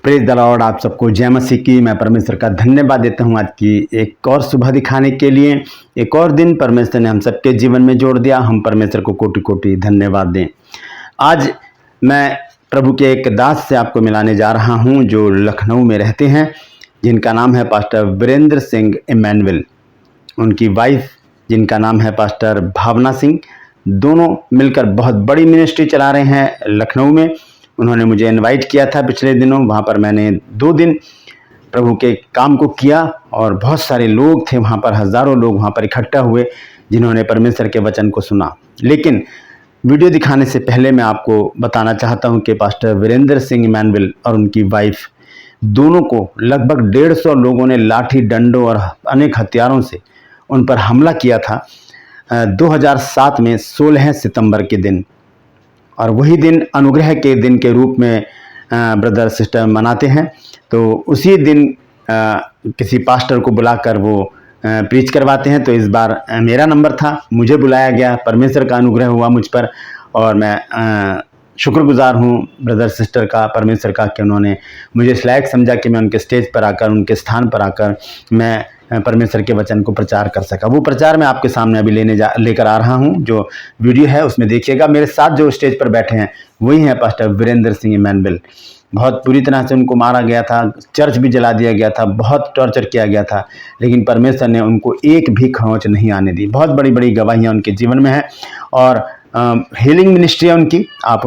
Praise the Lord. आप सबको जय मसीह की। मैं परमेश्वर का धन्यवाद देता हूं आज की एक और सुबह दिखाने के लिए। एक और दिन परमेश्वर ने हम सबके जीवन में जोड़ दिया। हम परमेश्वर को कोटि कोटि धन्यवाद दें। आज मैं प्रभु के एक दास से आपको मिलाने जा रहा हूं जो लखनऊ में रहते हैं, जिनका नाम है पास्टर वीरेंद्र सिंह इमैनुअल। उनकी वाइफ जिनका नाम है पास्टर भावना सिंह। दोनों मिलकर बहुत बड़ी मिनिस्ट्री चला रहे हैं लखनऊ में। उन्होंने मुझे इनवाइट किया था पिछले दिनों। वहाँ पर मैंने 2 दिन प्रभु के काम को किया और बहुत सारे लोग थे वहाँ पर, हज़ारों लोग वहाँ पर इकट्ठा हुए जिन्होंने परमेश्वर के वचन को सुना। लेकिन वीडियो दिखाने से पहले मैं आपको बताना चाहता हूँ कि पास्टर वीरेंद्र सिंह इमैनुअल और उनकी वाइफ दोनों को लगभग 150 लोगों ने लाठी डंडों और अनेक हथियारों से उन पर हमला किया था 2007 में 16 सितंबर के दिन। और वही दिन अनुग्रह के दिन के रूप में ब्रदर सिस्टर मनाते हैं। तो उसी दिन किसी पास्टर को बुलाकर वो प्रीच करवाते हैं। तो इस बार मेरा नंबर था, मुझे बुलाया गया। परमेश्वर का अनुग्रह हुआ मुझ पर और मैं शुक्रगुजार हूँ ब्रदर सिस्टर का, परमेश्वर का, कि उन्होंने मुझे इस लायक समझा कि मैं उनके स्टेज पर आकर, उनके स्थान पर आकर मैं परमेश्वर के वचन को प्रचार कर सका। वो प्रचार मैं आपके सामने अभी लेकर आ रहा हूँ। जो वीडियो है उसमें देखिएगा। मेरे साथ जो स्टेज पर बैठे हैं वही हैं पास्टर वीरेंद्र सिंह इमैनुअल। बहुत बुरी तरह से उनको मारा गया था, चर्च भी जला दिया गया था, बहुत टॉर्चर किया गया था, लेकिन परमेश्वर ने उनको एक भी खरोंच नहीं आने दी। बहुत बड़ी बड़ी गवाहियाँ उनके जीवन में हैं और हीलिंग मिनिस्ट्री है उनकी। आप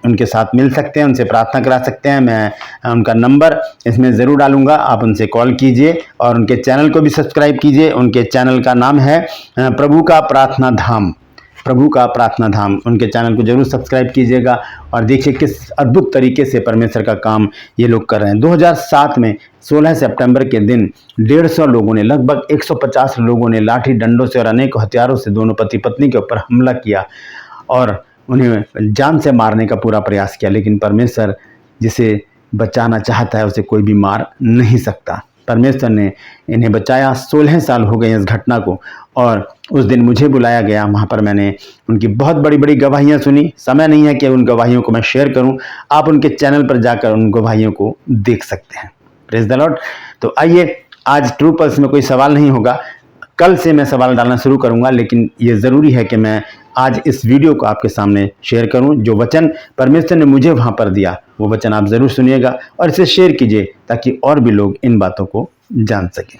उनके साथ मिल सकते हैं, उनसे प्रार्थना करा सकते हैं। मैं उनका नंबर इसमें ज़रूर डालूंगा, आप उनसे कॉल कीजिए और उनके चैनल को भी सब्सक्राइब कीजिए। उनके चैनल का नाम है प्रभु का प्रार्थना धाम। प्रभु का प्रार्थना धाम, उनके चैनल को जरूर सब्सक्राइब कीजिएगा और देखिए किस अद्भुत तरीके से परमेश्वर का काम ये लोग कर रहे हैं। 2007 में 16 सितंबर के दिन 150 लोगों ने, लगभग 150 लोगों ने लाठी डंडों से और अनेक हथियारों से दोनों पति पत्नी के ऊपर हमला किया और उन्हें जान से मारने का पूरा प्रयास किया। लेकिन परमेश्वर जिसे बचाना चाहता है उसे कोई भी मार नहीं सकता। परमेश्वर ने इन्हें बचाया। 16 साल हो गए इस घटना को और उस दिन मुझे बुलाया गया। वहाँ पर मैंने उनकी बहुत बड़ी बड़ी गवाहियाँ सुनी। समय नहीं है कि उन गवाहियों को मैं शेयर करूँ, आप उनके चैनल पर जाकर उन गवाहियों को देख सकते हैं। Praise the Lord. तो आइए, आज ट्रू पल्स में कोई सवाल नहीं होगा, कल से मैं सवाल डालना शुरू करूंगा, लेकिन ये ज़रूरी है कि मैं आज इस वीडियो को आपके सामने शेयर करूं। जो वचन परमेश्वर ने मुझे वहां पर दिया वो वचन आप ज़रूर सुनिएगा और इसे शेयर कीजिए ताकि और भी लोग इन बातों को जान सकें।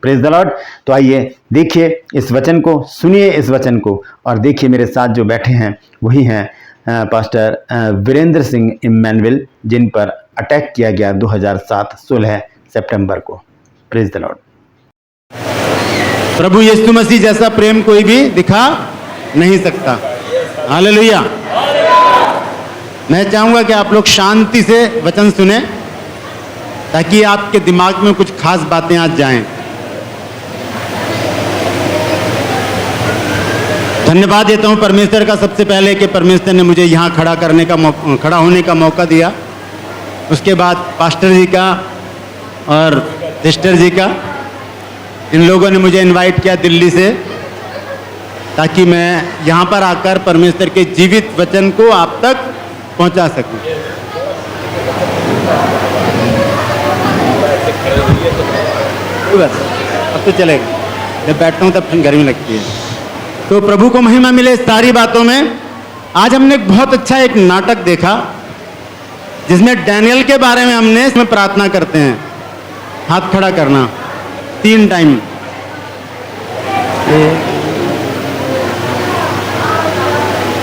Praise the Lord. तो आइए देखिए इस वचन को, सुनिए इस वचन को और देखिए मेरे साथ जो बैठे हैं वही हैं पास्टर वीरेंद्र सिंह इमैनुअल, जिन पर अटैक किया गया 2007 16 सितंबर को। Praise the Lord. प्रभु यीशु मसीह जैसा प्रेम कोई भी दिखा नहीं सकता। हालेलुया। मैं चाहूंगा कि आप लोग शांति से वचन सुने ताकि आपके दिमाग में कुछ खास बातें आज जाएं। धन्यवाद देता हूं परमेश्वर का सबसे पहले कि परमेश्वर ने मुझे यहाँ खड़ा होने का मौका दिया। उसके बाद पास्टर जी का और सिस्टर जी का, इन लोगों ने मुझे इनवाइट किया दिल्ली से ताकि मैं यहाँ पर आकर परमेश्वर के जीवित वचन को आप तक पहुँचा सकूं। बस अब तो चलेगा, जब बैठता हूँ तब गर्मी लगती है। तो प्रभु को महिमा मिले सारी बातों में। आज हमने एक बहुत अच्छा एक नाटक देखा जिसमें डैनियल के बारे में हमने इसमें प्रार्थना करते हैं, हाथ खड़ा करना 3 टाइम।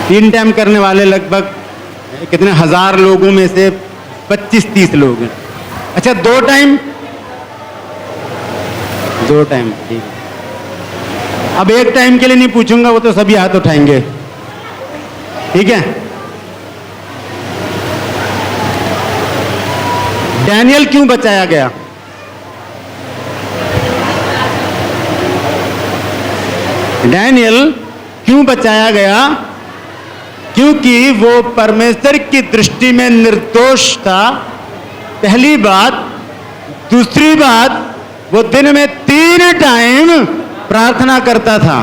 3 टाइम करने वाले लगभग कितने 1000 लोगों में से 25-30 लोग हैं। अच्छा 2 टाइम, 2 टाइम ठीक। अब 1 टाइम के लिए नहीं पूछूंगा, वो तो सभी हाथ उठाएंगे, ठीक है। डैनियल क्यों बचाया गया? डैनियल क्यों बचाया गया? क्योंकि वो परमेश्वर की दृष्टि में निर्दोष था, पहली बात। दूसरी बात, वो दिन में 3 टाइम प्रार्थना करता था।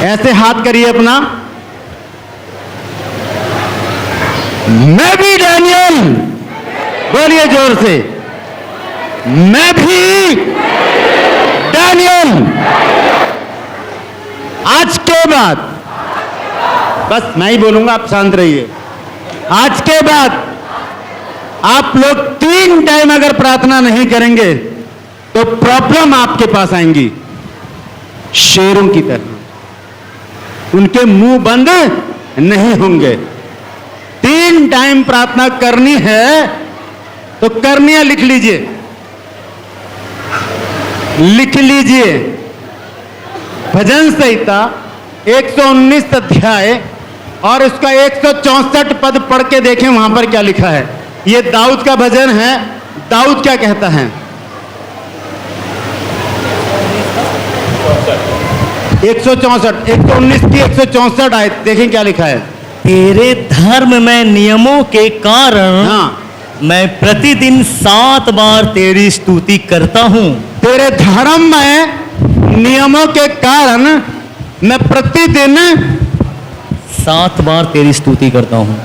ऐसे हाथ करिए अपना। मैं भी डैनियल, बोलिए जोर से, मैं भी डैनियल। आज के बाद, बस मैं ही बोलूंगा, आप शांत रहिए। आज के बाद आप लोग 3 टाइम अगर प्रार्थना नहीं करेंगे तो प्रॉब्लम आपके पास आएंगी, शेरों की तरह। उनके मुंह बंद नहीं होंगे। 3 टाइम प्रार्थना करनी है तो करनी है, लिख लीजिए, लिख लीजिए। भजन संहिता 119 अध्याय और उसका 164 पद पढ़ के देखें, वहां पर क्या लिखा है। ये दाऊद का भजन है। दाऊद क्या कहता है? 164, 119 की 164 आयत देखें क्या लिखा है। तेरे धर्म में नियमों के कारण हाँ, मैं प्रतिदिन 7 बार तेरी स्तुति करता हूँ। तेरे धर्म में नियमों के कारण मैं प्रतिदिन 7 बार तेरी स्तुति करता हूँ।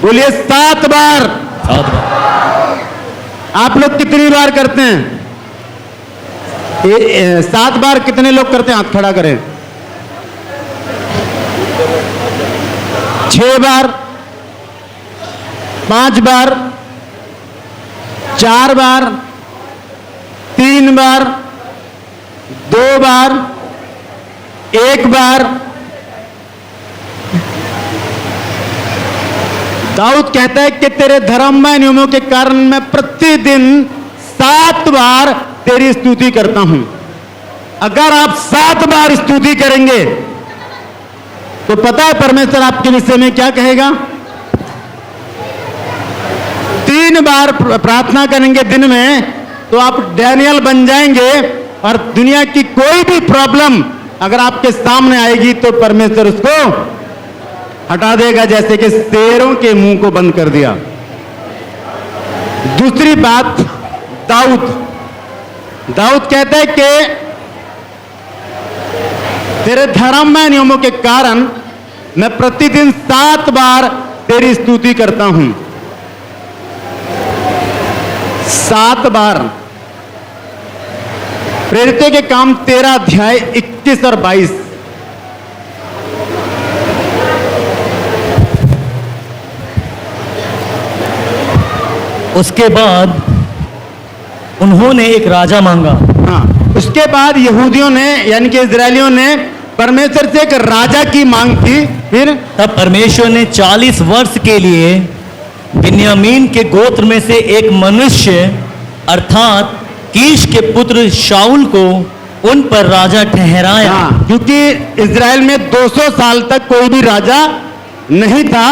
बोलिए 7 बार। 7 बार। आप लोग कितनी बार करते हैं? 7 बार कितने लोग करते हैं? हाथ खड़ा करें। 6 बार, 5 बार, 4 बार, 3 बार, 2 बार, 1 बार। दाऊद कहता है कि तेरे धर्ममय नियमों के कारण मैं प्रतिदिन 7 बार तेरी स्तुति करता हूं। अगर आप 7 बार स्तुति करेंगे तो पता है परमेश्वर आपके विषय में क्या कहेगा? 3 बार प्रार्थना करेंगे दिन में तो आप डैनियल बन जाएंगे, और दुनिया की कोई भी प्रॉब्लम अगर आपके सामने आएगी तो परमेश्वर उसको हटा देगा, जैसे कि शेरों के मुंह को बंद कर दिया। दूसरी बात, दाऊद कहता है कि तेरे धर्ममय नियमों के कारण मैं प्रतिदिन 7 बार तेरी स्तुति करता हूं। 7 बार। प्रेरितों के काम 13 अध्याय 21 और 22। उसके बाद उन्होंने एक राजा मांगा। हाँ, उसके बाद यहूदियों ने यानी कि इजरायलियों ने परमेश्वर से एक राजा की मांग की। फिर तब परमेश्वर ने 40 वर्ष के लिए बिन्यामीन के गोत्र में से एक मनुष्य अर्थात कीश के पुत्र शाऊल को उन पर राजा ठहराया। हाँ, क्योंकि इजराइल में 200 साल तक कोई भी राजा नहीं था।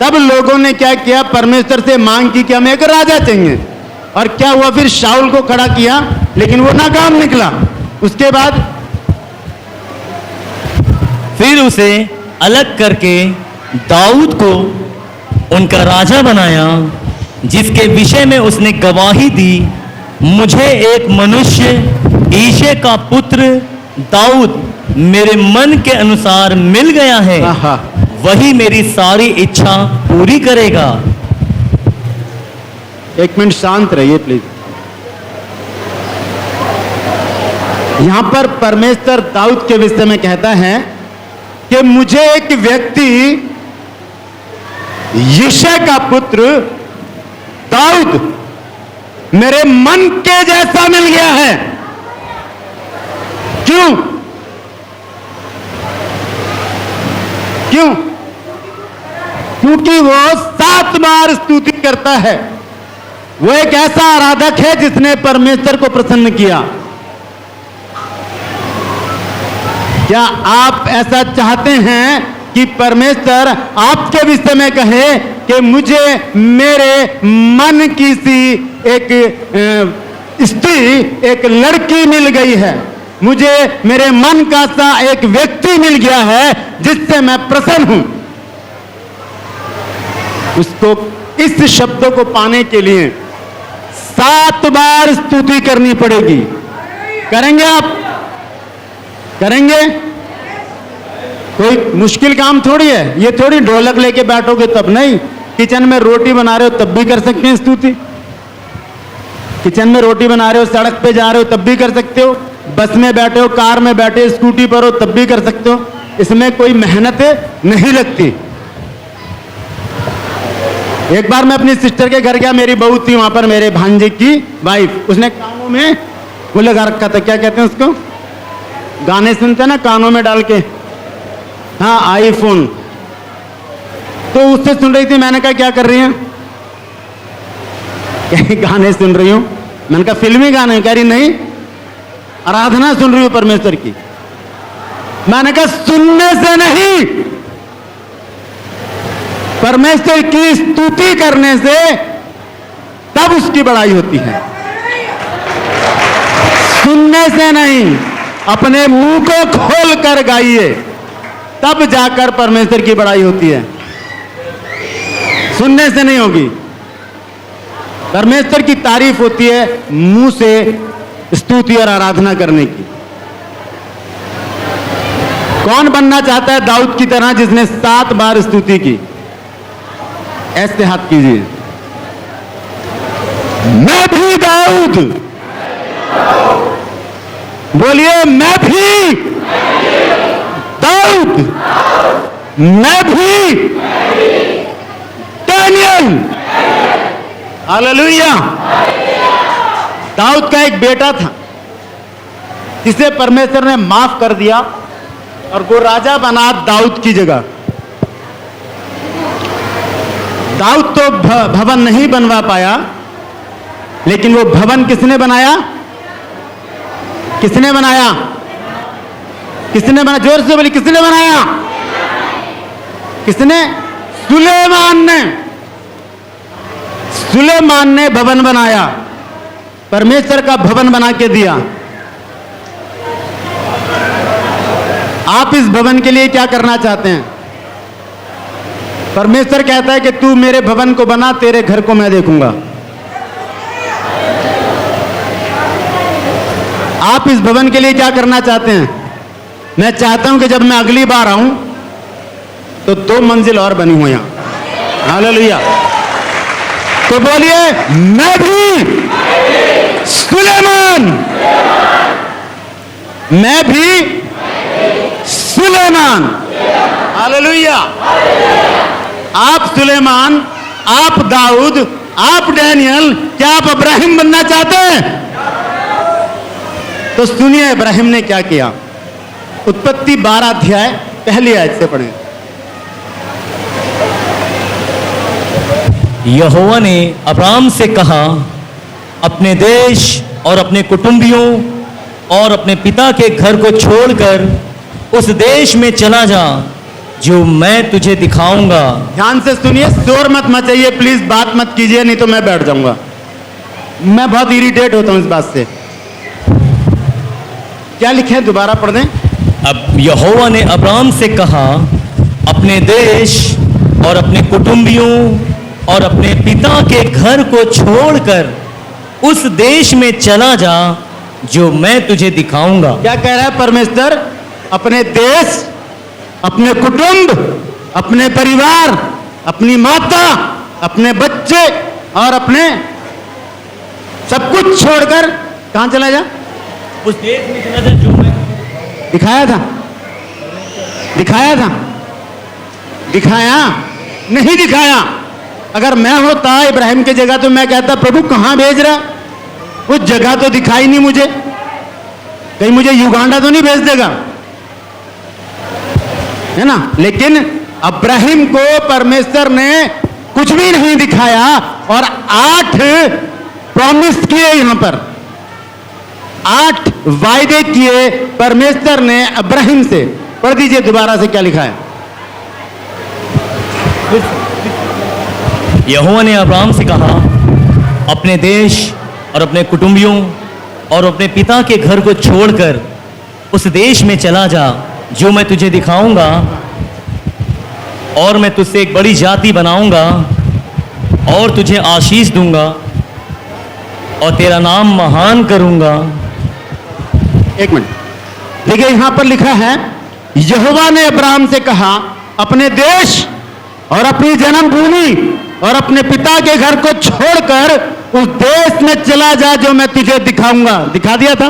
तब लोगों ने क्या किया? परमेश्वर से मांग की कि हमें एक राजा चाहिए। और क्या हुआ? फिर शाऊल को खड़ा किया, लेकिन वो नाकाम निकला। उसके बाद फिर उसे अलग करके दाऊद को उनका राजा बनाया, जिसके विषय में उसने गवाही दी, मुझे एक मनुष्य ईशे का पुत्र दाऊद मेरे मन के अनुसार मिल गया है, आहा। वही मेरी सारी इच्छा पूरी करेगा। एक मिनट शांत रहिए प्लीज। यहां पर परमेश्वर दाऊद के विषय में कहता है कि मुझे एक व्यक्ति यिशै का पुत्र दाऊद मेरे मन के जैसा मिल गया है। क्यों? क्यों? क्योंकि वो 7 बार स्तुति करता है। वो एक ऐसा आराधक है जिसने परमेश्वर को प्रसन्न किया। क्या आप ऐसा चाहते हैं कि परमेश्वर आपके विषय में कहे कि मुझे मेरे मन की सी एक स्त्री, एक लड़की मिल गई है, मुझे मेरे मन का सा एक व्यक्ति मिल गया है जिससे मैं प्रसन्न हूं? उसको इस शब्दों को पाने के लिए 7 बार स्तुति करनी पड़ेगी। करेंगे आप? करेंगे? कोई मुश्किल काम थोड़ी है। ये थोड़ी ढोलक लेके बैठोगे तब नहीं। किचन में रोटी बना रहे हो तब भी कर सकते हैं स्तुति। किचन में रोटी बना रहे हो, सड़क पे जा रहे हो तब भी कर सकते हो, बस में बैठे हो, कार में बैठे, स्कूटी पर हो तब भी कर सकते हो। इसमें कोई मेहनत नहीं लगती। एक बार मैं अपनी सिस्टर के घर गया, मेरी बहू थी वहां पर, मेरे भांजे की वाइफ, उसने कानों में वो लगा रखा था, क्या कहते हैं उसको, गाने सुनते हैं ना कानों में डाल के, हाँ आईफोन। तो उससे सुन रही थी, मैंने कहा क्या कर रही है, गाने सुन रही हूं। मैंने कहा फिल्मी गाने, कह रही नहीं आराधना सुन रही हूं परमेश्वर की। मैंने कहा सुनने से नहीं, परमेश्वर की स्तुति करने से तब उसकी बड़ाई होती है, सुनने से नहीं। अपने मुंह को खोल कर गाइए, तब जाकर परमेश्वर की बड़ाई होती है, सुनने से नहीं होगी। परमेश्वर की तारीफ होती है मुंह से स्तुति और आराधना करने की। कौन बनना चाहता है दाऊद की तरह जिसने 7 बार स्तुति की? ऐसे हाथ कीजिए। मैं भी दाऊद, बोलिए मैं भी दाऊद, मैं भी डैनियल। हालेलुया। दाऊद का एक बेटा था जिसे परमेश्वर ने माफ कर दिया और वो राजा बना दाऊद की जगह। दाऊद तो भवन नहीं बनवा पाया, लेकिन वो भवन किसने बनाया? किसने बनाया? किसने बनाया? जोर से बोली, किसने बनाया? किसने? सुलेमान ने। सुलेमान ने भवन बनाया, परमेश्वर का भवन बना के दिया। आप इस भवन के लिए क्या करना चाहते हैं? परमेश्वर कहता है कि तू मेरे भवन को बना, तेरे घर को मैं देखूंगा। आप इस भवन के लिए क्या करना चाहते हैं? मैं चाहता हूं कि जब मैं अगली बार आऊं तो 2 मंजिल और बनी हो यहां। हालेलुया। तो बोलिए मैं भी सुलेमान, मैं भी सुलेमान। हालेलुया। आप सुलेमान, आप दाऊद, आप डैनियल, क्या आप इब्राहिम बनना चाहते हैं? तो सुनिए इब्राहिम ने क्या किया। उत्पत्ति 12 अध्याय पहली आयत से पढ़ें। यहोवा ने अब्राम से कहा, अपने देश और अपने कुटुंबियों और अपने पिता के घर को छोड़कर उस देश में चला जा जो मैं तुझे दिखाऊंगा। ध्यान से सुनिए, शोर मत मचाइए प्लीज, बात मत कीजिए नहीं तो मैं बैठ जाऊंगा। मैं बहुत इरिटेट होता हूं इस बात से। क्या लिखे हैं, दोबारा पढ़ दें। अब यहोवा ने अब्राम से कहा, अपने देश और अपने कुटुंबियों और अपने पिता के घर को छोड़कर उस देश में चला जा जो मैं तुझे दिखाऊंगा। क्या कह रहा है परमेश्वर? अपने देश, अपने कुटुंब, अपने परिवार, अपनी माता, अपने बच्चे और अपने सब कुछ छोड़कर कहां चला जा? उस देश में चला जा जो मैं दिखाया था, दिखाया था, दिखाया नहीं दिखाया। अगर मैं होता इब्राहिम की जगह तो मैं कहता प्रभु कहां भेज रहा? उस जगह तो दिखाई नहीं मुझे, कहीं मुझे युगांडा तो नहीं भेज देगा, है ना। लेकिन इब्राहिम को परमेश्वर ने कुछ भी नहीं दिखाया और 8 प्रॉमिस किए, यहां पर 8 वायदे किए परमेश्वर ने इब्राहिम से। पढ़ दीजिए दोबारा से क्या लिखा है। यहोवा ने अब्राम से कहा, अपने देश और अपने कुटुंबियों और अपने पिता के घर को छोड़कर उस देश में चला जा जो मैं तुझे दिखाऊंगा, और मैं तुझसे एक बड़ी जाति बनाऊंगा और तुझे आशीष दूंगा और तेरा नाम महान करूंगा। एक मिनट देखिए, यहां पर लिखा है यहोवा ने अब्राम से कहा, अपने देश और अपनी जन्मभूमि और अपने पिता के घर को छोड़कर उस देश में चला जा जो मैं तुझे दिखाऊंगा। दिखा दिया था?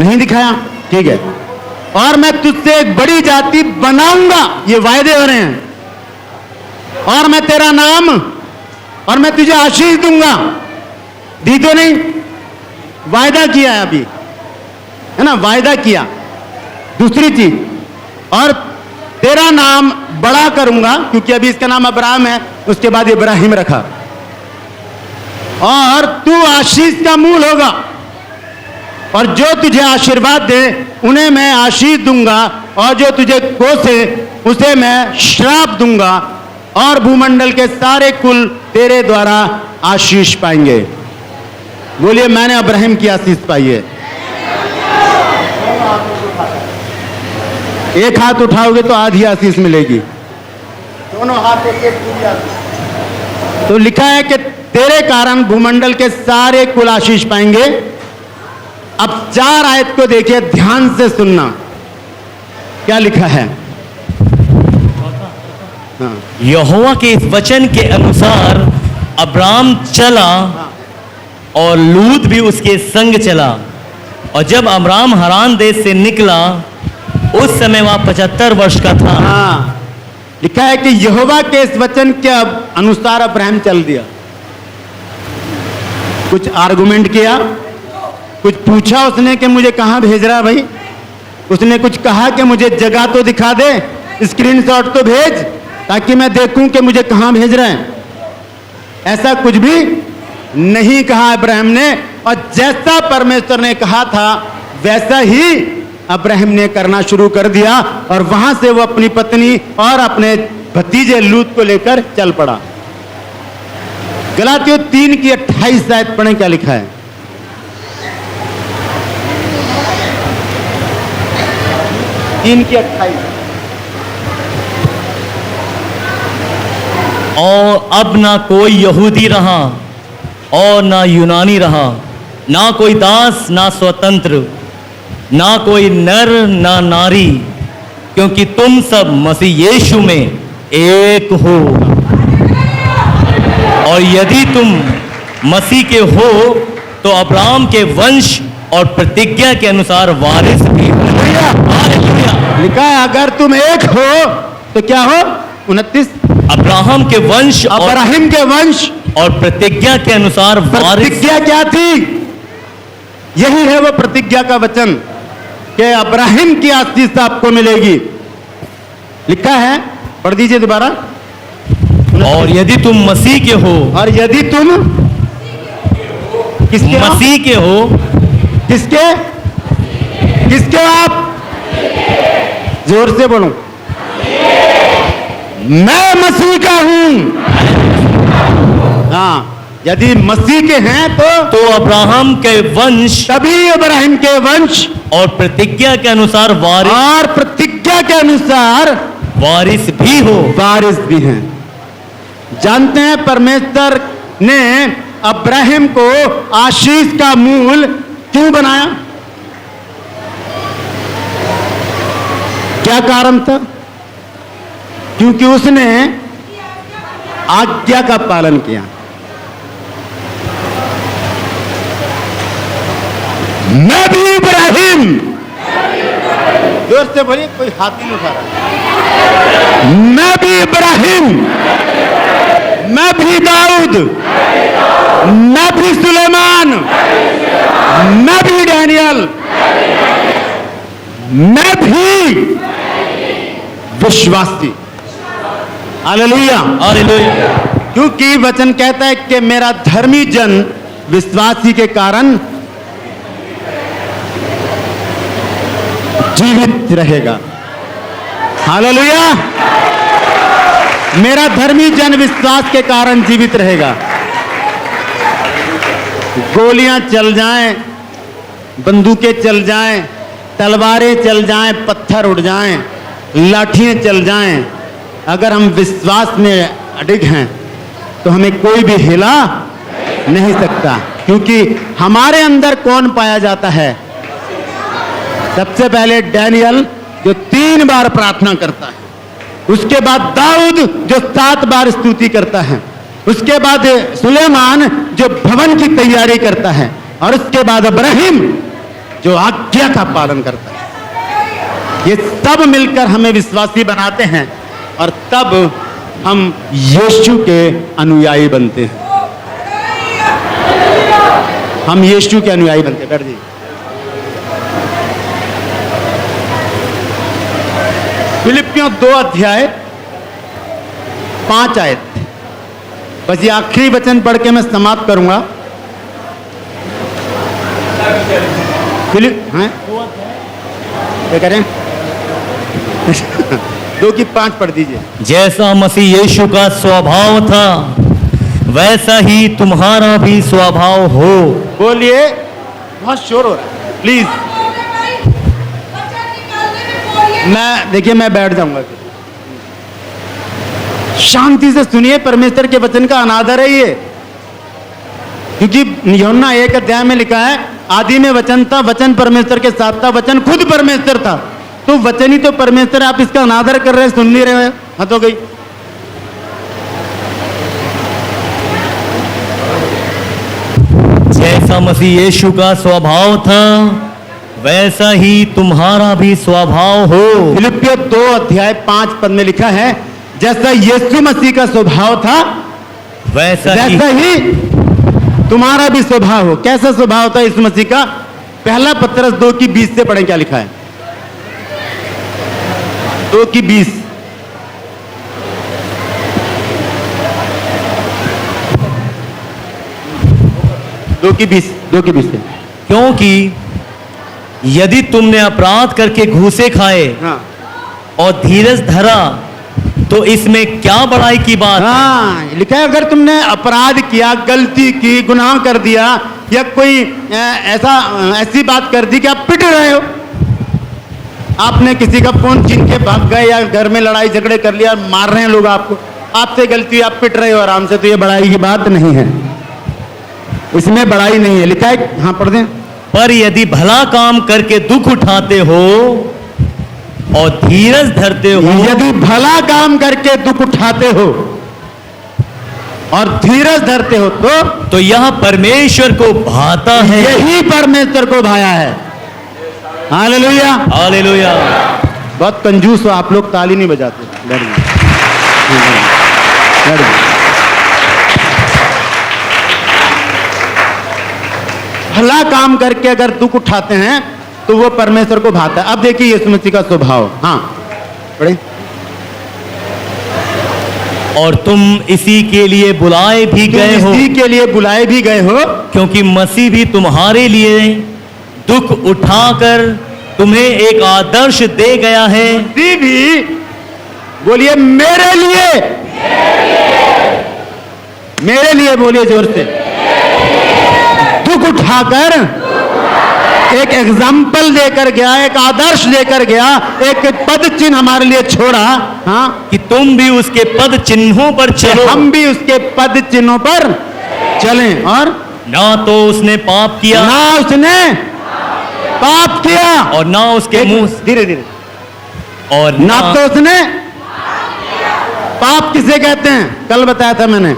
नहीं दिखाया? ठीक है। और मैं तुझसे एक बड़ी जाति बनाऊंगा, ये वायदे हो रहे हैं। और मैं तेरा नाम, और मैं तुझे आशीष दूंगा। दी तो नहीं? वायदा किया है अभी, है ना, वायदा किया। दूसरी चीज, और तेरा नाम बड़ा करूंगा, क्योंकि अभी इसका नाम अब्राहम है, उसके बाद इब्राहिम रखा। और तू आशीष का मूल होगा, और जो तुझे आशीर्वाद दे उन्हें मैं आशीष दूंगा, और जो तुझे कोसे उसे मैं श्राप दूंगा, और भूमंडल के सारे कुल तेरे द्वारा आशीष पाएंगे। बोलिए, मैंने अब्राहम की आशीष पाई है। एक हाथ उठाओगे तो आधी आशीष मिलेगी, दोनों हाथ से पूरी आशीष। तो लिखा है कि तेरे कारण भूमंडल के सारे कुल आशीष पाएंगे। अब 4 आयत को देखिए, ध्यान से सुनना क्या लिखा है। हाँ। यहोवा के इस वचन के अनुसार अब्राम चला और लूत भी उसके संग चला। और जब अब्राम हरान देश से निकला उस समय वह 75 वर्ष का था। हाँ, लिखा है कि यहोवा के इस वचन के अनुसार अब्राहम चल दिया। कुछ आर्गुमेंट किया, कुछ पूछा उसने कि मुझे कहां भेज रहा है भाई। उसने कुछ कहा कि मुझे जगह तो दिखा दे, स्क्रीनशॉट तो भेज, ताकि मैं देखूं कि मुझे कहां भेज रहे हैं। ऐसा कुछ भी नहीं कहा अब्राहम ने। और जैसा परमेश्वर ने कहा था वैसा ही अब्राहम ने करना शुरू कर दिया, और वहां से वो अपनी पत्नी और अपने भतीजे लूत को लेकर चल पड़ा। गलातियों 3 की 28 आयत पढ़ें, क्या लिखा है। 3 की 28। और अब ना कोई यहूदी रहा और ना यूनानी रहा, ना कोई दास ना स्वतंत्र, ना कोई नर ना नारी, क्योंकि तुम सब मसीह यीशु में एक हो। और यदि तुम मसीह के हो तो अब्राहम के वंश और प्रतिज्ञा के अनुसार वारिस भी हो। लिखा है अगर तुम एक हो तो क्या हो। 29, अब्राहम के वंश अब्राहम के वंश और प्रतिज्ञा के अनुसार वारिस। प्रतिज्ञा क्या थी? यही है वो प्रतिज्ञा का वचन कि अब्राहम की आशीष आपको मिलेगी। लिखा है, पढ़ दीजिए दोबारा। और यदि तुम मसीह के हो, और यदि तुम किसके हो? मसीह के हो। किसके? किसके हो आप? जोर से बोलो। मैं मसीह का हूं। हाँ, यदि मसीह के हैं तो अब्राहम के वंश, तभी अब्राहम के वंश और प्रतिज्ञा के अनुसार वारिस, और प्रतिज्ञा के अनुसार वारिस भी हो। वारिस भी हैं। जानते हैं परमेश्वर ने अब्राहम को आशीष का मूल क्यों बनाया? क्या कारण था? क्योंकि उसने आज्ञा का पालन किया। मैं भी इब्राहिम, जोर से बोलिए, कोई हाथ नहीं उठा रहा। मैं भी इब्राहिम, मैं भी दाऊद, मैं भी सुलेमान, मैं भी डैनियल, मैं भी विश्वासी। Hallelujah, hallelujah. क्योंकि वचन कहता है कि मेरा धर्मी जन विश्वासी के कारण जीवित रहेगा। हालेलुया, मेरा धर्मी जन विश्वास के कारण जीवित रहेगा। गोलियां चल जाएं, बंदूकें चल जाएं, तलवारें चल जाएं, पत्थर उड़ जाएं, लाठियां चल जाएं, अगर हम विश्वास में अडिग हैं तो हमें कोई भी हिला नहीं सकता। क्योंकि हमारे अंदर कौन पाया जाता है? सबसे पहले डैनियल, जो 3 बार प्रार्थना करता है। उसके बाद दाऊद जो 7 बार स्तुति करता है, उसके बाद सुलेमान जो भवन की तैयारी करता है, और उसके बाद इब्राहिम जो आज्ञा का पालन करता है। ये सब मिलकर हमें विश्वासी बनाते हैं और तब हम यीशु के अनुयायी बनते हैं। हम यीशु के अनुयायी बनते हैं। बैठ जाइए। फिलिपियों 2 अध्याय 5 आयत, बस ये आखिरी वचन पढ़ के मैं समाप्त करूंगा। फिलिप हैं क्या करें 2 की 5 पढ़ दीजिए। जैसा मसीह यीशु का स्वभाव था वैसा ही तुम्हारा भी स्वभाव हो। बोलिए, बहुत शोर हो रहा है, प्लीज। मैं बैठ जाऊंगा फिर। शांति से सुनिए, परमेश्वर के वचन का अनादर है ये, क्योंकि यूहन्ना 1 अध्याय में लिखा है, आदि में वचन था, वचन परमेश्वर के साथ था, वचन खुद परमेश्वर था। तो वचन ही तो परमेश्वर, आप इसका अनादर कर रहे हैं, सुन नहीं रहे हैं। हाँ तो गई। जैसा मसीह यीशु का स्वभाव था वैसा ही तुम्हारा भी स्वभाव हो। फिलिपियों 2 अध्याय 5 पद में लिखा है, जैसा यीशु मसीह का स्वभाव था वैसा ही तुम्हारा भी स्वभाव हो। कैसा स्वभाव था यीशु मसीह का? पहला पत्रस 2 की 20 से पढ़ें, क्या लिखा है? 2 की 20। दो की बीस से। क्योंकि यदि तुमने अपराध करके घूसे खाए हाँ और धीरज धरा तो इसमें क्या बड़ाई की बात? हाँ, लिखा है अगर तुमने अपराध किया, गलती की, गुनाह कर दिया, या कोई ऐसी बात कर दी कि आप पिट रहे हो, आपने किसी का फोन छीन के भाग गए, या घर में लड़ाई झगड़े कर लिया, मार रहे हैं लोग आपको, आपसे गलती, आप पिट रहे हो आराम से, तो ये बड़ाई की बात नहीं है, इसमें बड़ाई नहीं है। लिखा है, हाँ पढ़ दें। पर यदि भला काम करके दुख उठाते हो और धीरज धरते हो, यदि भला काम करके दुख उठाते हो और धीरज धरते हो तो यह परमेश्वर को भाता है। यही परमेश्वर को भाया है। Hallelujah, hallelujah. बहुत कंजूस हो आप लोग, ताली नहीं बजाते। बैठ गए। भला काम करके अगर दुख उठाते हैं तो वो परमेश्वर को भाता है। अब देखिए यीशु मसीह का स्वभाव। हाँ पढ़े। और तुम इसी के लिए बुलाए भी गए हो, इसी के लिए बुलाए भी गए हो, क्योंकि मसीह भी तुम्हारे लिए दुख उठाकर तुम्हें एक आदर्श दे गया है। मसीह भी, बोलिए मेरे लिए, मेरे लिए बोलिए जोर से, दुख उठाकर एक एग्जाम्पल देकर गया, एक आदर्श देकर गया, एक पद चिन्ह हमारे लिए छोड़ा। हाँ, कि तुम भी उसके पद चिन्हों पर चलो, हम भी उसके पद चिन्हों पर चलें। और ना तो उसने पाप किया, ना उसने पाप किया, और ना उसके मुंह, धीरे धीरे, और ना तो उसने पाप किसे कहते हैं? कल बताया था मैंने।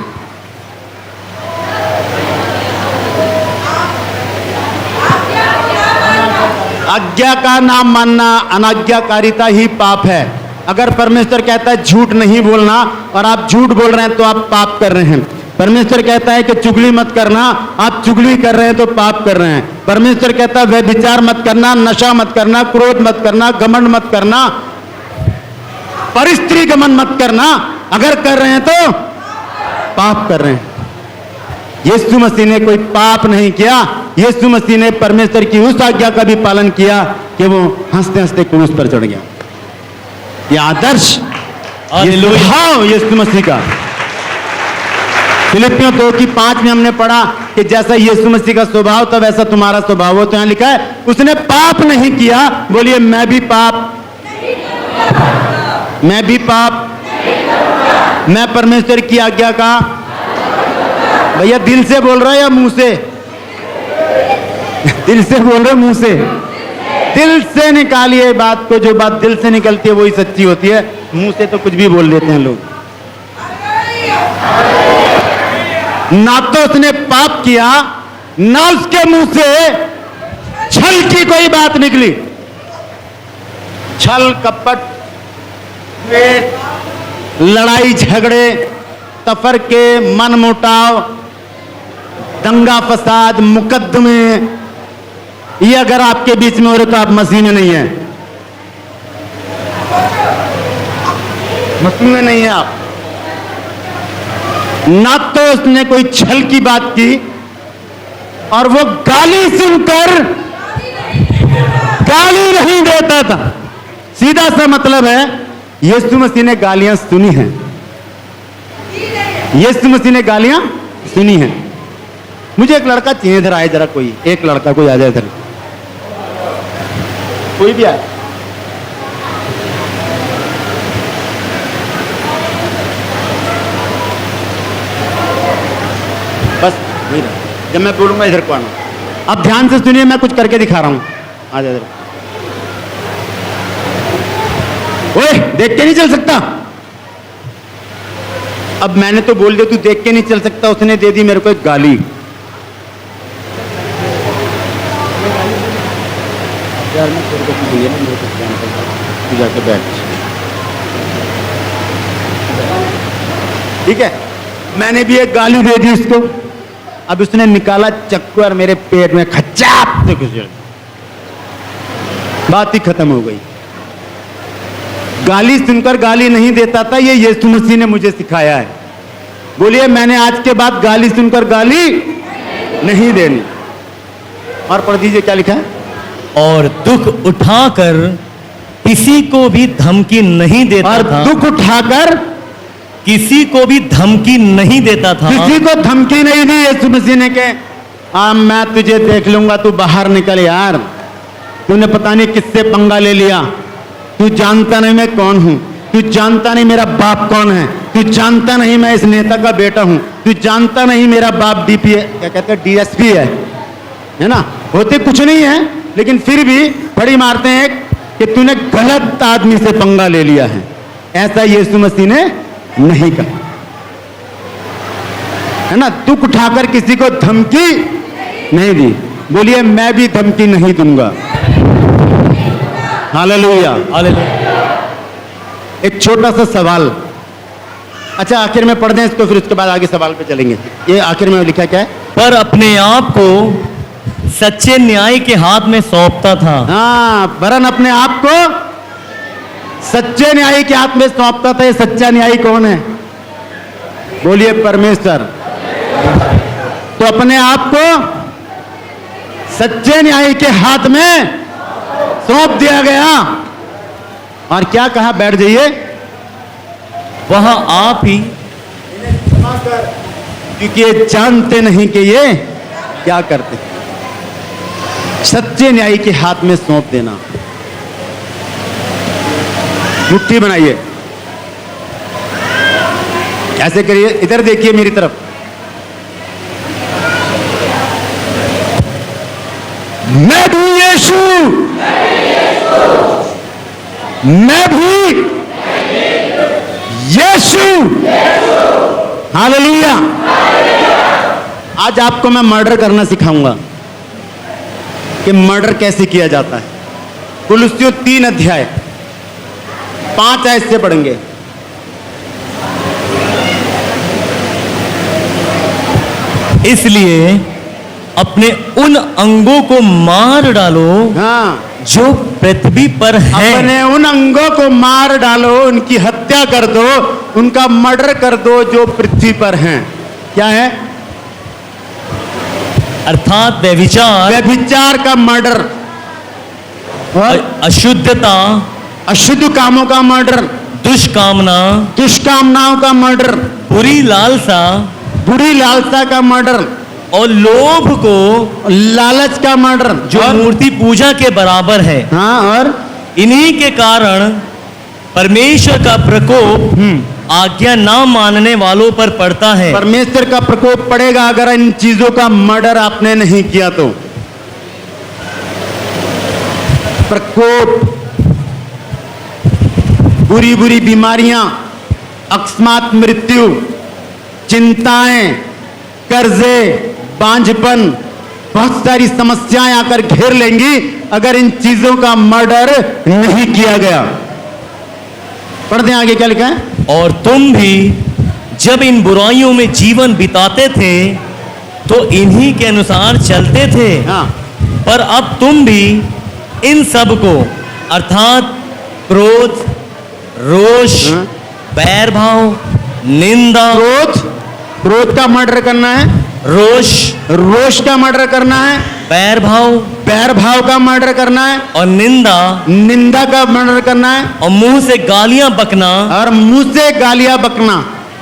आज्ञा का नाम मानना, अनाज्ञाकारिता ही पाप है। अगर परमेश्वर कहता है झूठ नहीं बोलना और आप झूठ बोल रहे हैं तो आप पाप कर रहे हैं। परमेश्वर कहता है कि चुगली मत करना, आप चुगली कर रहे हैं तो पाप कर रहे हैं। परमेश्वर कहता है व्यभिचार मत करना, नशा मत करना, क्रोध मत करना, घमंड मत करना, परस्त्री गमन मत करना। अगर कर रहे हैं तो पाप कर रहे हैं। यीशु मसीह ने कोई पाप नहीं किया। यीशु मसीह ने परमेश्वर की उस आज्ञा का भी पालन किया कि वो हंसते हंसते क्रूस पर चढ़ गया। ये आदर्श, ये स्वभाव यीशु मसीह का। फिलिपियों 2 की 5 में हमने पढ़ा कि जैसा यीशु मसीह का स्वभाव था वैसा तुम्हारा स्वभाव हो। तो यहां लिखा है उसने पाप नहीं किया। बोलिए मैं भी पाप, मैं भी पाप, मैं परमेश्वर की आज्ञा का, भैया दिल से बोल रहा है या मुंह से? दिल से बोल रहे मुंह से? दिल से निकालिए बात को, जो बात दिल से निकलती है वही सच्ची होती है। मुंह से तो कुछ भी बोल देते हैं लोग। ना तो उसने पाप किया, ना उसके मुंह से छल की कोई बात निकली। छल कपट, लड़ाई झगड़े, तफरके, मनमुटाव, दंगा फसाद, मुकदमे, ये अगर आपके बीच में हो रहे तो आप मसीह में नहीं है, मसीह में नहीं है आप। ना तो उसने कोई छल की बात की, और वो गाली सुनकर गाली नहीं देता था। सीधा सा मतलब है, यीशु मसीह ने गालियां सुनी हैं। यीशु मसीह ने गालियां सुनी हैं। मुझे एक लड़का चाहिए, इधर आए जरा, कोई एक लड़का कोई आ जाए इधर, कोई भी आए। बस जब मैं बोलूंगा इधर को आना। अब ध्यान से सुनिए, मैं कुछ करके दिखा रहा हूं। आ जाए इधर। ओए, देख के नहीं चल सकता। अब मैंने तो बोल दिया तू देख के नहीं चल सकता, उसने दे दी मेरे को एक गाली। यार मैं तेरे को बोलिए ना, मेरे को तू जाके बैठ। ठीक है, मैंने भी एक गाली दे दी उसको। अब उसने निकाला चक्कू और मेरे पेट में खच्चाप से घुस, बात ही खत्म हो गई। गाली सुनकर गाली नहीं देता था, ये यीशु मसीह ने मुझे सिखाया है। बोलिए, मैंने आज के बाद गाली सुनकर गाली नहीं देनी। और पढ़ दीजिए क्या लिखा है। और दुख उठाकर किसी को भी धमकी नहीं देता और था। दुख उठाकर किसी को भी धमकी नहीं देता था। किसी को धमकी नहीं दी यीशु मसीह ने के हाँ मैं तुझे देख लूंगा, तू बाहर निकल यार, तूने पता नहीं किससे पंगा ले लिया, तू जानता नहीं मैं कौन हूं, तू जानता नहीं मेरा बाप कौन है, तू जानता नहीं मैं इस नेता का बेटा हूं, तू जानता नहीं मेरा बाप डीपी है, क्या कहते हैं, डीएसपी है ना। होते कुछ नहीं है, लेकिन फिर भी बड़ी मारते हैं कि तूने गलत आदमी से पंगा ले लिया है। ऐसा यीशु मसीह ने नहीं कहा, है ना। दुख उठाकर किसी को धमकी नहीं दी। बोलिए, मैं भी धमकी नहीं दूंगा। हालेलुया। एक छोटा सा सवाल, अच्छा आखिर में पढ़ दें इसको, फिर उसके बाद आगे सवाल पे चलेंगे। ये आखिर में लिखा क्या है। पर अपने आप को सच्चे न्याय के हाथ में सौंपता था। हाँ, वरन अपने आप को सच्चे न्यायी के हाथ में सौंपता था। ये सच्चा न्यायी कौन है? बोलिए, परमेश्वर। तो अपने आप को सच्चे न्यायी के हाथ में सौंप दिया गया, और क्या कहा, बैठ जाइए, वह आप ही, क्योंकि ये जानते नहीं कि ये क्या करते। सच्चे न्यायी के हाथ में सौंप देना। मुट्ठी बनाइए, ऐसे करिए, इधर देखिए मेरी तरफ। मैं भी यीशु, मैं भी यीशु। हालेलुया। आज आपको मैं मर्डर करना सिखाऊंगा कि मर्डर कैसे किया जाता है। कुलुस्सियों 3 अध्याय 5 आयत से पढ़ेंगे। इसलिए अपने उन अंगों को मार डालो हाँ, जो पृथ्वी पर हैं। अपने उन अंगों को मार डालो, उनकी हत्या कर दो, उनका मर्डर कर दो जो पृथ्वी पर हैं। क्या है? अर्थात व्यभिचार, व्यभिचार का मर्डर, और अशुद्धता, अशुद्ध कामों का मर्डर, दुष्कामना, दुष्कामनाओं का मर्डर, बुरी लालसा बुरी लालसा का मर्डर, और लोभ को, लालच का मर्डर, जो मूर्ति पूजा के बराबर है। हाँ, और इन्हीं के कारण परमेश्वर का प्रकोप आज्ञा ना मानने वालों पर पड़ता है। परमेश्वर का प्रकोप पड़ेगा अगर इन चीजों का मर्डर आपने नहीं किया तो। प्रकोप, बुरी बुरी बीमारियां, अकस्मात मृत्यु, चिंताएं, कर्जे, बांझपन, बहुत सारी समस्याएं आकर घेर लेंगी अगर इन चीजों का मर्डर नहीं किया गया। पढ़ दें आगे क्या लिखा है। और तुम भी जब इन बुराइयों में जीवन बिताते थे तो इन्हीं के अनुसार चलते थे। हाँ, पर अब तुम भी इन सब को अर्थात क्रोध, रोष, हाँ। बैर भाव, निंदा, क्रोध का मर्डर करना है, रोष, रोष का मर्डर करना है, बैर भाव बैर भाव का मर्डर करना है, और निंदा का मर्डर करना है, और मुंह से गालियां बकना, और मुंह से गालियां बकना।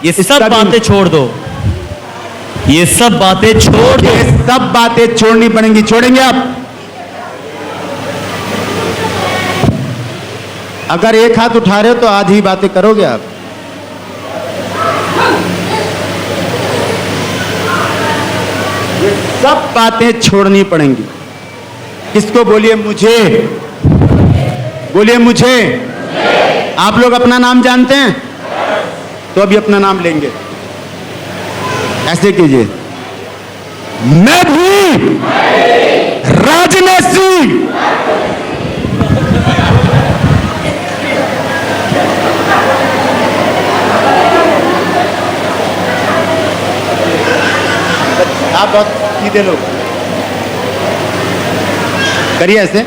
ये इसका सब भी- बातें छोड़ दो। ये सब बातें छोड़ दो। ये सब बातें छोड़नी पड़ेंगी। छोड़ेंगे आप? अगर एक हाथ उठा रहे हो तो आधी बातें करोगे आप। ये सब बातें छोड़नी पड़ेंगी। किसको? बोलिए मुझे, बोलिए मुझे। आप लोग अपना नाम जानते हैं तो अभी अपना नाम लेंगे। ऐसे कीजिए, मैं भी राजनैतिक आप बहुत सीधे लोग करिए ऐसे,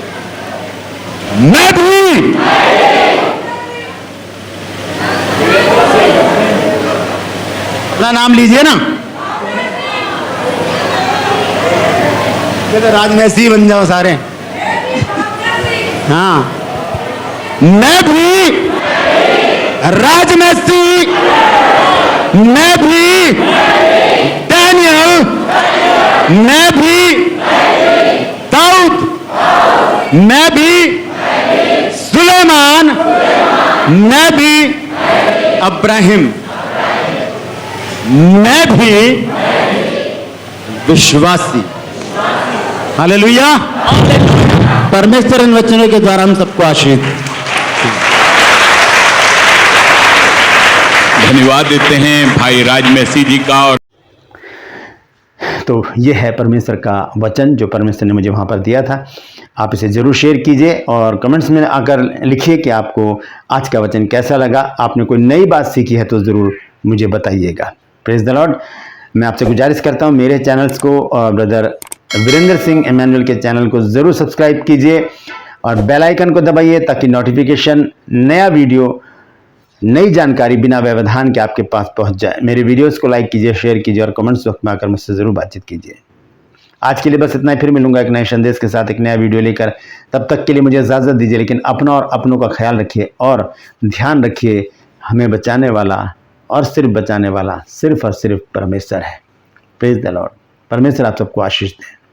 मैं भी अपना नाम लीजिए ना। तो राजनैतिक बन जाओ सारे। हाँ, मैं भी राजनैतिक, मैं भी डैनियल, मैं भी दाऊद, मैं भी सुलेमान, मैं भी अब्राहिम, मैं भी विश्वासी। हालेलुया। परमेश्वर इन वचनों के द्वारा हम सबको आशीष। धन्यवाद देते हैं भाई राज मैसी जी का। और तो ये है परमेश्वर का वचन जो परमेश्वर ने मुझे वहाँ पर दिया था। आप इसे ज़रूर शेयर कीजिए और कमेंट्स में आकर लिखिए कि आपको आज का वचन कैसा लगा। आपने कोई नई बात सीखी है तो ज़रूर मुझे बताइएगा। Praise the Lord. मैं आपसे गुजारिश करता हूँ मेरे चैनल्स को और ब्रदर वीरेंद्र सिंह एमैनुअल के चैनल को ज़रूर सब्सक्राइब कीजिए और बेल आइकन को दबाइए ताकि नोटिफिकेशन, नया वीडियो, नई जानकारी बिना व्यवधान के आपके पास पहुंच जाए। मेरे वीडियोस को लाइक कीजिए, शेयर कीजिए और कमेंट्स बॉक्स में आकर मुझसे ज़रूर बातचीत कीजिए। आज के लिए बस इतना ही। फिर मिलूंगा एक नए संदेश के साथ, एक नया वीडियो लेकर। तब तक के लिए मुझे इजाज़त दीजिए, लेकिन अपना और अपनों का ख्याल रखिए और ध्यान रखिए हमें बचाने वाला और सिर्फ बचाने वाला सिर्फ और सिर्फ परमेश्वर है। Praise the Lord. परमेश्वर आप सबको आशीष दें।